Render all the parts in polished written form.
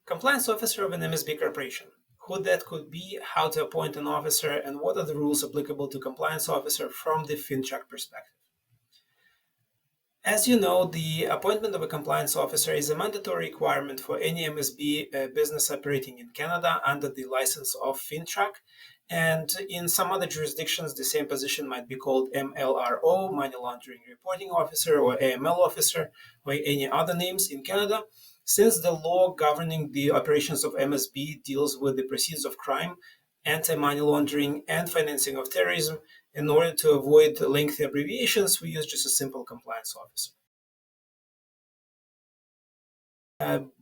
Compliance officer of an MSB corporation. Who that could be, how to appoint an officer, and what are the rules applicable to compliance officer from the FINTRAC perspective. As you know, the appointment of a compliance officer is a mandatory requirement for any MSB business operating in Canada under the license of FINTRAC. And in some other jurisdictions, the same position might be called MLRO, Money Laundering Reporting Officer, or AML Officer, or any other names in Canada. Since the law governing the operations of MSB deals with the proceeds of crime, anti-money laundering, and financing of terrorism, in order to avoid lengthy abbreviations, we use just a simple compliance officer.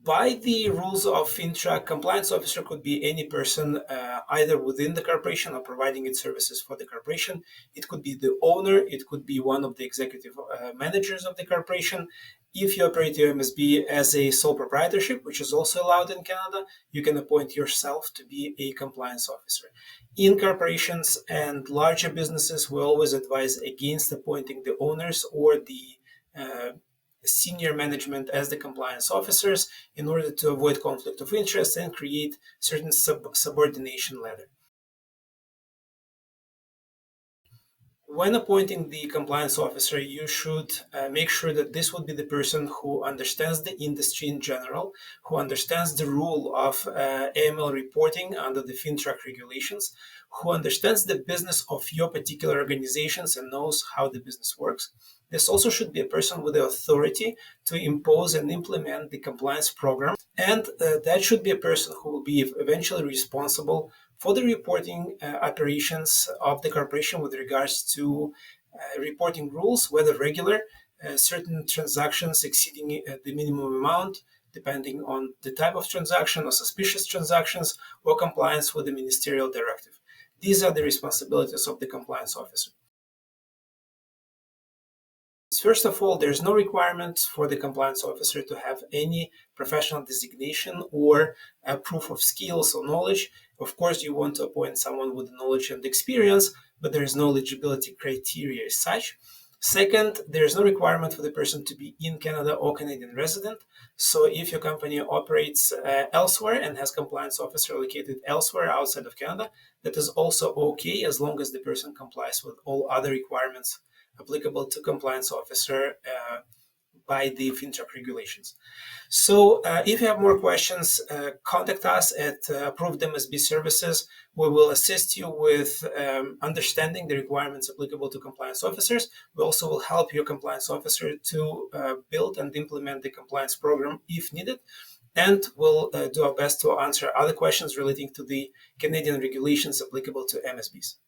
By the rules of FINTRAC, compliance officer could be any person either within the corporation or providing its services for the corporation. It could be the owner, it could be one of the executive managers of the corporation. If you operate your MSB as a sole proprietorship, which is also allowed in Canada, you can appoint yourself to be a compliance officer. In corporations and larger businesses, we always advise against appointing the owners or the senior management as the compliance officers in order to avoid conflict of interest and create certain subordination ladder. When appointing the compliance officer, you should make sure that this would be the person who understands the industry in general, who understands the rule of AML reporting under the FINTRAC regulations, who understands the business of your particular organizations and knows how the business works. This also should be a person with the authority to impose and implement the compliance program. And that should be a person who will be eventually responsible for the reporting operations of the corporation with regards to reporting rules, whether regular, certain transactions exceeding the minimum amount, depending on the type of transaction, or suspicious transactions, or compliance with the ministerial directive. These are the responsibilities of the compliance officer. First of all, there's no requirement for the compliance officer to have any professional designation or proof of skills or knowledge. Of course, you want to appoint someone with knowledge and experience, but there is no eligibility criteria as such. Second, there is no requirement for the person to be in Canada or Canadian resident. So if your company operates elsewhere and has compliance officer located elsewhere outside of Canada, that is also okay as long as the person complies with all other requirements applicable to compliance officer by the FINTRAC regulations. So if you have more questions, contact us at Approved MSB Services. We will assist you with understanding the requirements applicable to compliance officers. We also will help your compliance officer to build and implement the compliance program if needed. And we'll do our best to answer other questions relating to the Canadian regulations applicable to MSBs.